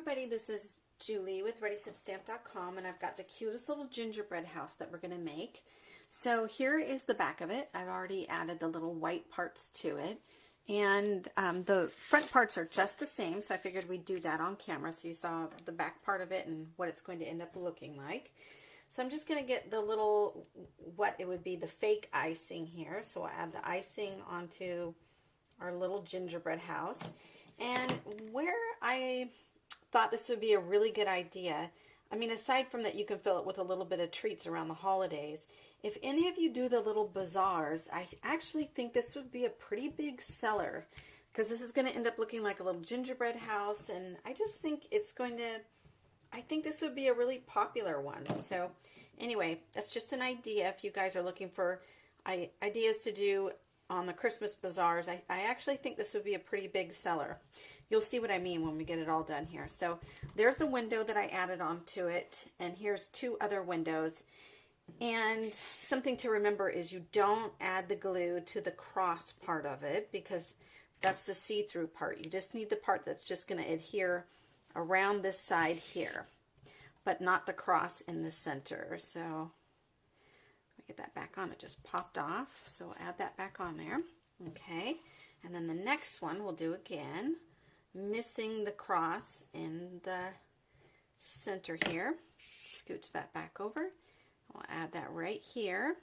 everybody, this is Julie with ReadySetStamp.com, and I've got the cutest little gingerbread house that we're going to make. So here is the back of it. I've already added the little white parts to it, and the front parts are just the same, so I figured we'd do that on camera so you saw the back part of it and what it's going to end up looking like. So I'm just going to get the little, what it would be the fake icing here. So I'll add the icing onto our little gingerbread house. And where I thought this would be a really good idea, I mean, aside from that you can fill it with a little bit of treats around the holidays, if any of you do the little bazaars, I actually think this would be a pretty big seller, because this is going to end up looking like a little gingerbread house, and I just think it's going to, I think this would be a really popular one. So anyway, that's just an idea if you guys are looking for ideas to do on the Christmas bazaars. I actually think this would be a pretty big seller. You'll see what I mean when we get it all done here. So there's the window that I added onto it, and here's two other windows. And something to remember is you don't add the glue to the cross part of it, because that's the see-through part. You just need the part that's just going to adhere around this side here, but not the cross in the center. So get that back on. It just popped off, so we'll add that back on there. Okay, and then the next one we'll do again, missing the cross in the center here. Scooch that back over. We'll add that right here.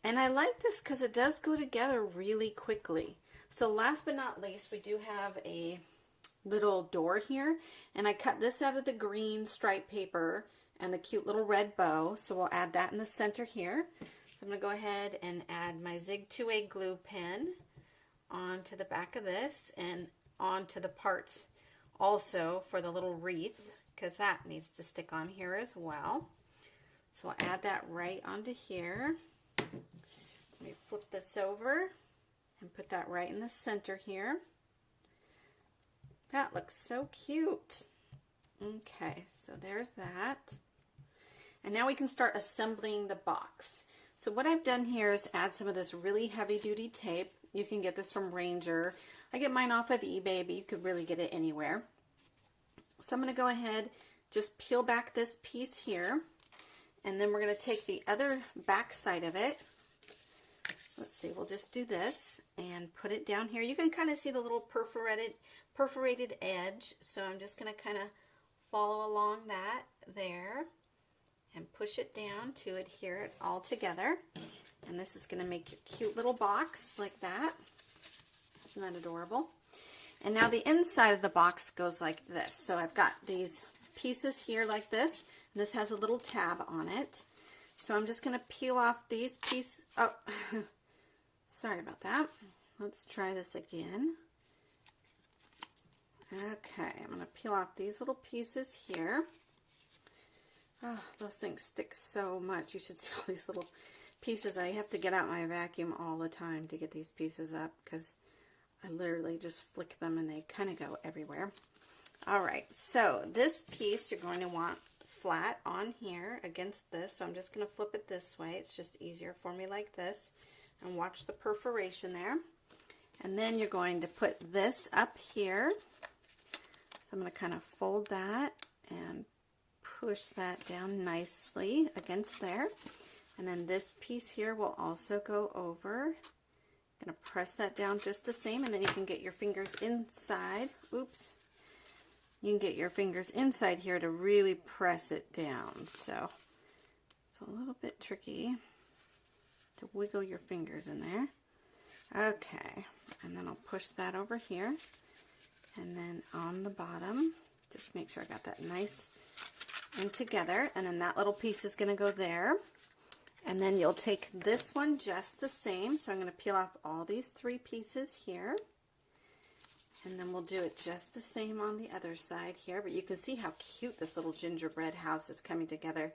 And I like this because it does go together really quickly. So last but not least, we do have a little door here, and I cut this out of the green stripe paper and the cute little red bow, so we'll add that in the center here. So I'm going to go ahead and add my Zig 2A glue pen onto the back of this and onto the parts also for the little wreath, because that needs to stick on here as well. So I'll add that right onto here. Let me flip this over and put that right in the center here. That looks so cute. Okay, so there's that. And now we can start assembling the box. So what I've done here is add some of this really heavy-duty tape. You can get this from Ranger. I get mine off of eBay, but you could really get it anywhere. So I'm going to go ahead, just peel back this piece here, and then we're going to take the other back side of it. Let's see, we'll just do this and put it down here. You can kind of see the little perforated edge, so I'm just going to kind of follow along that there and push it down to adhere it all together. And this is going to make your cute little box like that. Isn't that adorable? And now the inside of the box goes like this. So I've got these pieces here like this, and this has a little tab on it. So I'm just going to peel off these pieces. Oh, sorry about that. Let's try this again. Okay, I'm going to peel off these little pieces here. Oh, those things stick so much. You should see all these little pieces. I have to get out my vacuum all the time to get these pieces up, because I literally just flick them and they kind of go everywhere. Alright, so this piece you're going to want flat on here against this. So I'm just going to flip it this way. It's just easier for me like this. And watch the perforation there. And then you're going to put this up here. So I'm going to kind of fold that and push that down nicely against there. And then this piece here will also go over. I'm going to press that down just the same, and then you can get your fingers inside. Oops. You can get your fingers inside here to really press it down. So it's a little bit tricky to wiggle your fingers in there. Okay. And then I'll push that over here. And then on the bottom, just make sure I got that nice and together, and then that little piece is going to go there. And then you'll take this one just the same. So I'm going to peel off all these three pieces here, and then we'll do it just the same on the other side here. But you can see how cute this little gingerbread house is coming together,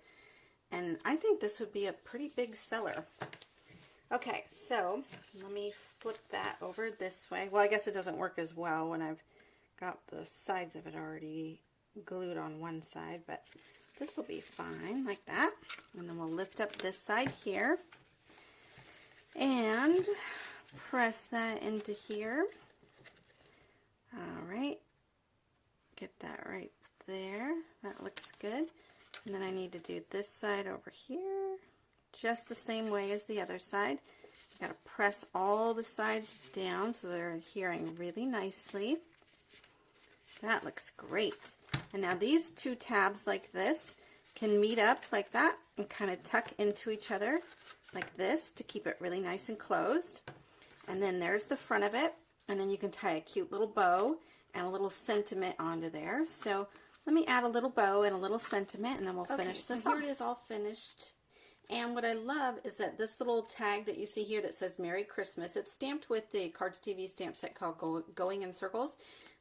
and I think this would be a pretty big seller. Okay, so let me flip that over this way. Well, I guess it doesn't work as well when I've got the sides of it already glued on one side, but this will be fine like that. And then we'll lift up this side here and press that into here. All right, get that right there. That looks good. And then I need to do this side over here, just the same way as the other side. You gotta press all the sides down so they're adhering really nicely. That looks great. And now these two tabs like this can meet up like that and kind of tuck into each other like this to keep it really nice and closed. And then there's the front of it, and then you can tie a cute little bow and a little sentiment onto there. So let me add a little bow and a little sentiment, and then we'll finish this off. Here it is all finished. And what I love is that this little tag that you see here that says Merry Christmas, it's stamped with the CardzTV stamp set called Going in Circles.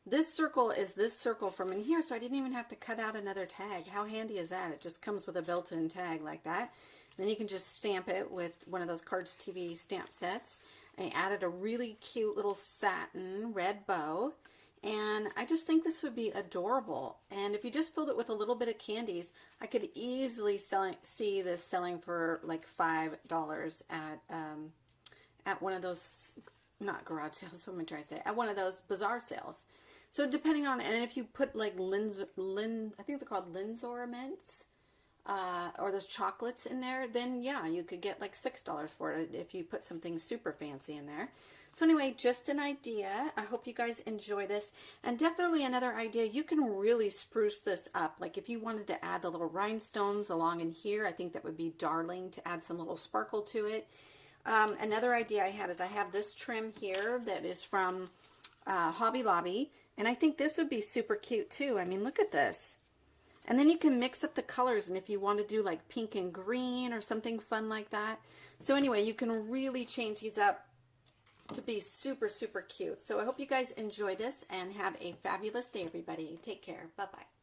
This circle is this circle from in here, so I didn't even have to cut out another tag. How handy is that? It just comes with a built-in tag like that. Then you can just stamp it with one of those CardzTV stamp sets. I added a really cute little satin red bow, and I just think this would be adorable. And if you just filled it with a little bit of candies, I could easily see this selling for like $5 at one of those, not garage sales, what am I trying to say, at one of those bazaar sales. So depending on, and if you put like I think they're called Linsorments, or those chocolates in there, then yeah, you could get like $6 for it if you put something super fancy in there. So anyway, just an idea. I hope you guys enjoy this. And definitely another idea, you can really spruce this up. Like if you wanted to add the little rhinestones along in here, I think that would be darling to add some little sparkle to it. Another idea I had is I have this trim here that is from Hobby Lobby, and I think this would be super cute too. I mean, look at this. And then you can mix up the colors, and if you want to do like pink and green or something fun like that. So anyway, you can really change these up to be super, super cute. So I hope you guys enjoy this and have a fabulous day, everybody. Take care. Bye-bye.